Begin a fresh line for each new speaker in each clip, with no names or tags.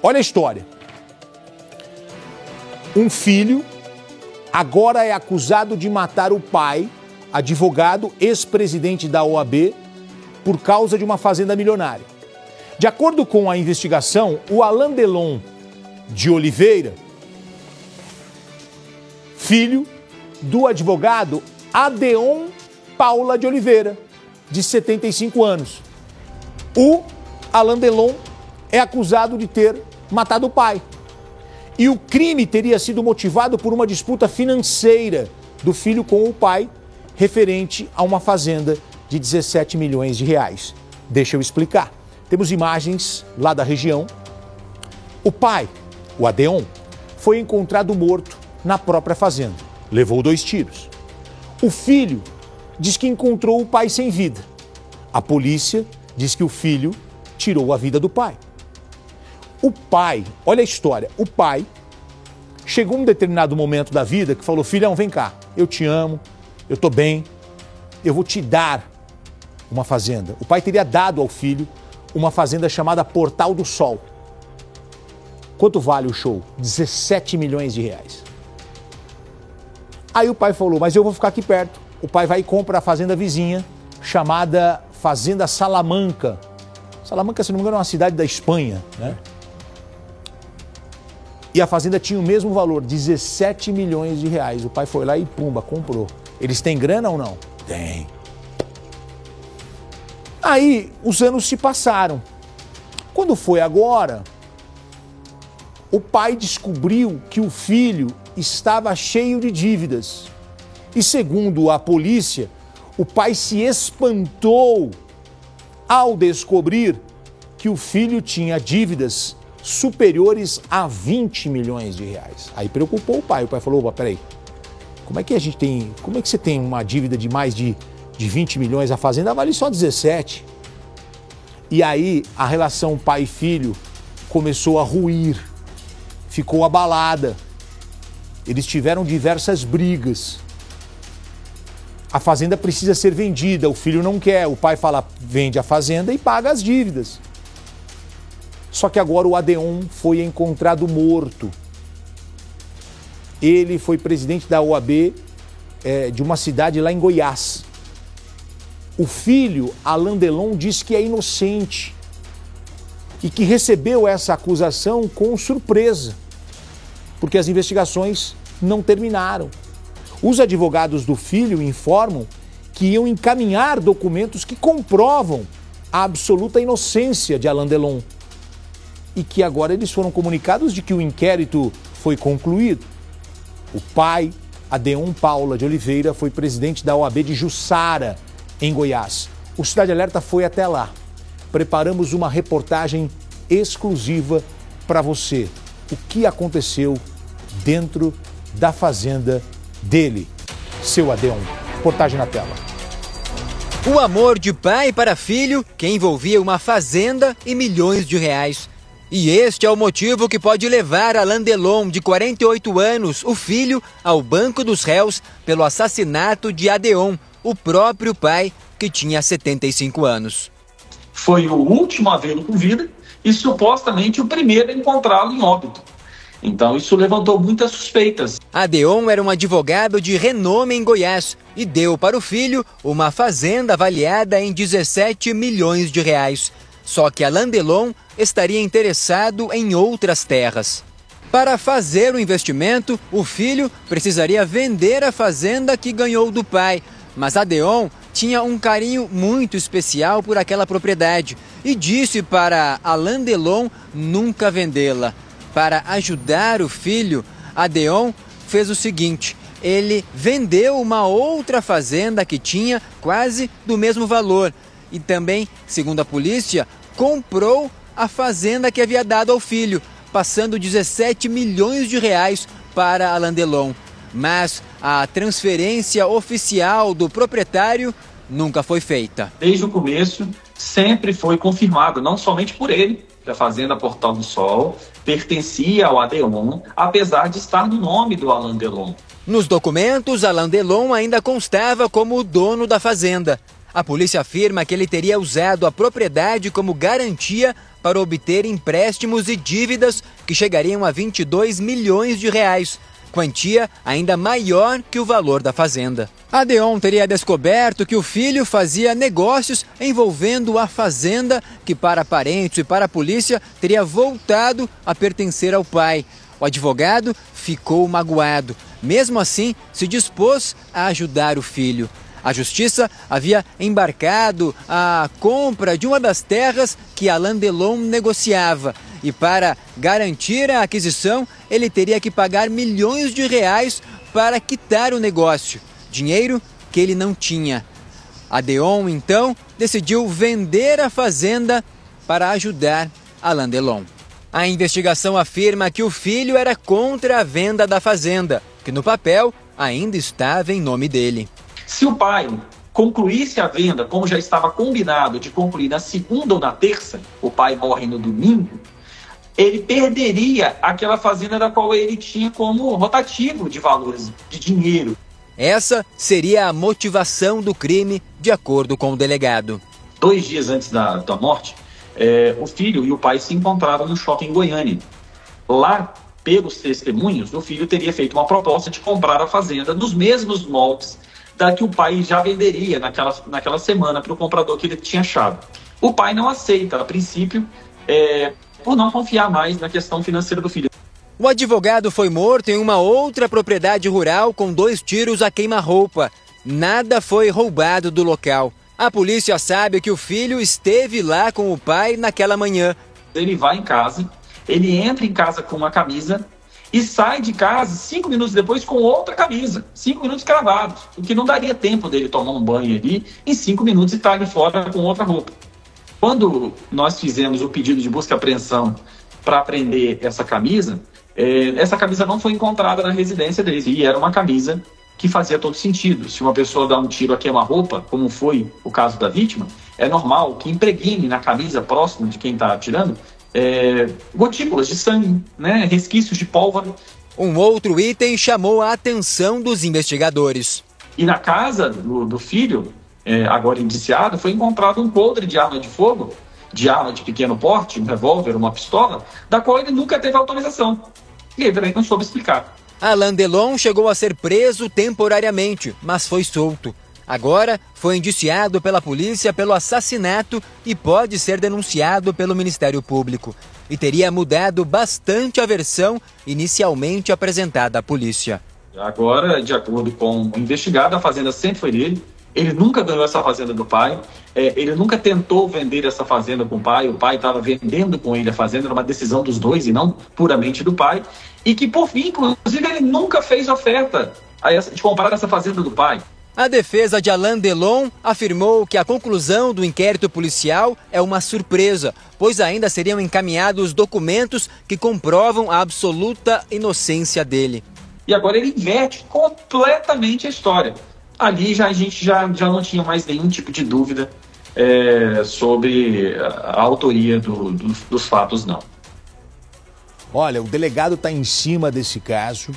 Olha a história. Um filho agora é acusado de matar o pai, advogado, ex-presidente da OAB, por causa de uma fazenda milionária. De acordo com a investigação, o Alain Delon de Oliveira, filho do advogado Adeon Paula de Oliveira, de 75 anos. O Alain Delon é acusado de ter matado o pai. E o crime teria sido motivado por uma disputa financeira do filho com o pai, referente a uma fazenda de 17 milhões de reais. Deixa eu explicar. Temos imagens lá da região. O pai, o Adeon, foi encontrado morto na própria fazenda. Levou 2 tiros. O filho diz que encontrou o pai sem vida. A polícia diz que o filho tirou a vida do pai. O pai, olha a história, o pai chegou um determinado momento da vida que falou: filhão, vem cá, eu te amo, eu tô bem, eu vou te dar uma fazenda. O pai teria dado ao filho uma fazenda chamada Portal do Sol. Quanto vale o show? 17 milhões de reais. Aí o pai falou: mas eu vou ficar aqui perto. O pai vai e compra a fazenda vizinha, chamada Fazenda Salamanca. Salamanca, se não me engano, é uma cidade da Espanha, né? E a fazenda tinha o mesmo valor, 17 milhões de reais. O pai foi lá e pumba, comprou. Eles têm grana ou não? Tem. Aí os anos se passaram. Quando foi agora, o pai descobriu que o filho estava cheio de dívidas. E segundo a polícia, o pai se espantou ao descobrir que o filho tinha dívidas superiores a 20 milhões de reais. Aí preocupou o pai. O pai falou: opa, peraí, como é que você tem uma dívida de mais de 20 milhões? A fazenda vale só 17. E aí a relação pai e filho começou a ruir, ficou abalada. Eles tiveram diversas brigas. A fazenda precisa ser vendida, o filho não quer. O pai fala: vende a fazenda e paga as dívidas. Só que agora o Adeon foi encontrado morto. Ele foi presidente da OAB de uma cidade lá em Goiás. O filho, Alain Delon, diz que é inocente e que recebeu essa acusação com surpresa, porque as investigações não terminaram. Os advogados do filho informam que iam encaminhar documentos que comprovam a absoluta inocência de Alain Delon e que agora eles foram comunicados de que o inquérito foi concluído. O pai, Adeon Paula de Oliveira, foi presidente da OAB de Jussara, em Goiás. O Cidade Alerta foi até lá. Preparamos uma reportagem exclusiva para você. O que aconteceu dentro da fazenda dele. Seu Adeon. Reportagem na tela.
O amor de pai para filho que envolvia uma fazenda e milhões de reais. E este é o motivo que pode levar Alain Delon, de 48 anos, o filho, ao banco dos réus pelo assassinato de Adeon, o próprio pai, que tinha 75 anos.
Foi o último a vê-lo com vida e supostamente o primeiro a encontrá-lo em óbito. Então isso levantou muitas suspeitas.
Adeon era um advogado de renome em Goiás e deu para o filho uma fazenda avaliada em 17 milhões de reais. Só que Alain Delon estaria interessado em outras terras. Para fazer o investimento, o filho precisaria vender a fazenda que ganhou do pai. Mas Adeon tinha um carinho muito especial por aquela propriedade e disse para Alain Delon nunca vendê-la. Para ajudar o filho, Adeon fez o seguinte: ele vendeu uma outra fazenda que tinha quase do mesmo valor e também, segundo a polícia, comprou a fazenda que havia dado ao filho, passando 17 milhões de reais para Alain Delon. Mas a transferência oficial do proprietário nunca foi feita.
Desde o começo, sempre foi confirmado, não somente por ele, que a fazenda Portal do Sol pertencia ao Adeon, apesar de estar no nome do Alain Delon.
Nos documentos, Alain Delon ainda constava como o dono da fazenda. A polícia afirma que ele teria usado a propriedade como garantia para obter empréstimos e dívidas que chegariam a 22 milhões de reais, quantia ainda maior que o valor da fazenda. Adeon teria descoberto que o filho fazia negócios envolvendo a fazenda, que para parentes e para a polícia teria voltado a pertencer ao pai. O advogado ficou magoado. Mesmo assim, se dispôs a ajudar o filho. A justiça havia embarcado a compra de uma das terras que Alain Delon negociava. E para garantir a aquisição, ele teria que pagar milhões de reais para quitar o negócio. Dinheiro que ele não tinha. Adeon, então, decidiu vender a fazenda para ajudar Alain Delon. A investigação afirma que o filho era contra a venda da fazenda, que no papel ainda estava em nome dele.
Se o pai concluísse a venda, como já estava combinado de concluir na segunda ou na terça, o pai morre no domingo, ele perderia aquela fazenda da qual ele tinha como rotativo de valores, de dinheiro.
Essa seria a motivação do crime, de acordo com o delegado.
2 dias antes da morte, o filho e o pai se encontraram no shopping em Goiânia. Lá, pelos testemunhos, o filho teria feito uma proposta de comprar a fazenda nos mesmos moldes da que o pai já venderia naquela semana para o comprador que ele tinha achado. O pai não aceita, a princípio, por não confiar mais na questão financeira do filho.
O advogado foi morto em uma outra propriedade rural com 2 tiros a queima-roupa. Nada foi roubado do local. A polícia sabe que o filho esteve lá com o pai naquela manhã.
Ele vai em casa, ele entra em casa com uma camisa e sai de casa 5 minutos depois com outra camisa, 5 minutos cravados, o que não daria tempo dele tomar um banho ali em 5 minutos e estar ali fora com outra roupa. Quando nós fizemos o pedido de busca e apreensão para apreender essa camisa não foi encontrada na residência dele, e era uma camisa que fazia todo sentido. Se uma pessoa dá um tiro a queima-roupa, como foi o caso da vítima, é normal que impregne na camisa próximo de quem está atirando gotículas de sangue, né, resquícios de pólvora.
Um outro item chamou a atenção dos investigadores.
E na casa do filho, agora indiciado, foi encontrado um coldre de arma de fogo, de arma de pequeno porte, um revólver, uma pistola, da qual ele nunca teve autorização. E ele também não soube explicar.
Alain Delon chegou a ser preso temporariamente, mas foi solto. Agora foi indiciado pela polícia pelo assassinato e pode ser denunciado pelo Ministério Público. E teria mudado bastante a versão inicialmente apresentada à polícia.
Agora, de acordo com o investigado, a fazenda sempre foi dele. Ele nunca ganhou essa fazenda do pai. Ele nunca tentou vender essa fazenda com o pai estava vendendo com ele a fazenda, era uma decisão dos dois e não puramente do pai. E que, por fim, inclusive, ele nunca fez oferta de comprar essa fazenda do pai.
A defesa de Alain Delon afirmou que a conclusão do inquérito policial é uma surpresa, pois ainda seriam encaminhados documentos que comprovam a absoluta inocência dele.
E agora ele inverte completamente a história. Ali a gente já não tinha mais nenhum tipo de dúvida sobre a autoria dos fatos, não.
Olha, o delegado está em cima desse caso.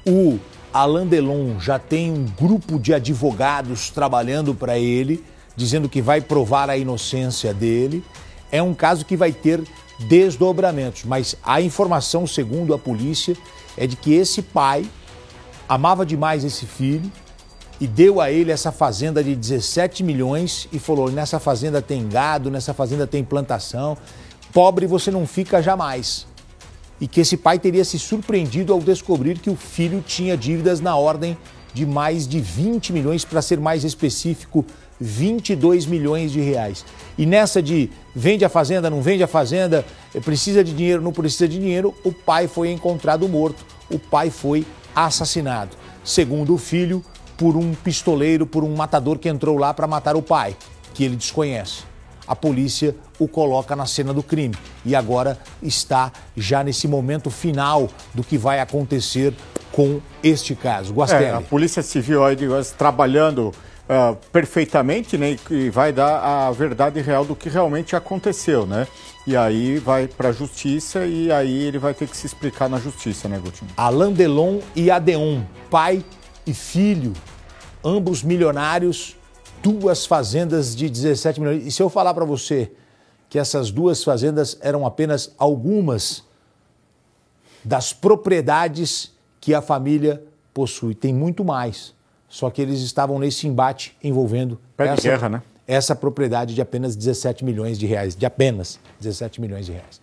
O Alain Delon já tem um grupo de advogados trabalhando para ele, dizendo que vai provar a inocência dele. É um caso que vai ter desdobramentos, mas a informação, segundo a polícia, é de que esse pai amava demais esse filho e deu a ele essa fazenda de 17 milhões e falou: nessa fazenda tem gado, nessa fazenda tem plantação, pobre você não fica jamais. E que esse pai teria se surpreendido ao descobrir que o filho tinha dívidas na ordem de mais de 20 milhões, para ser mais específico, 22 milhões de reais. E nessa de vende a fazenda, não vende a fazenda, precisa de dinheiro, não precisa de dinheiro, o pai foi encontrado morto, o pai foi assassinado. Segundo o filho, por um pistoleiro, por um matador que entrou lá para matar o pai, que ele desconhece. A polícia o coloca na cena do crime e agora está já nesse momento final do que vai acontecer com este caso. Guastelli.
A Polícia Civil aí, trabalhando perfeitamente, né, e vai dar a verdade real do que realmente aconteceu, né? E aí vai para a justiça e aí ele vai ter que se explicar na justiça, né, Gutinho?
Alain Delon e Adeon, pai e filho, ambos milionários, 2 fazendas de 17 milhões. E se eu falar para você que essas 2 fazendas eram apenas algumas das propriedades que a família possui. Tem muito mais. Só que eles estavam nesse embate envolvendo
guerra, né?
Essa propriedade de apenas 17 milhões de reais. De apenas 17 milhões de reais.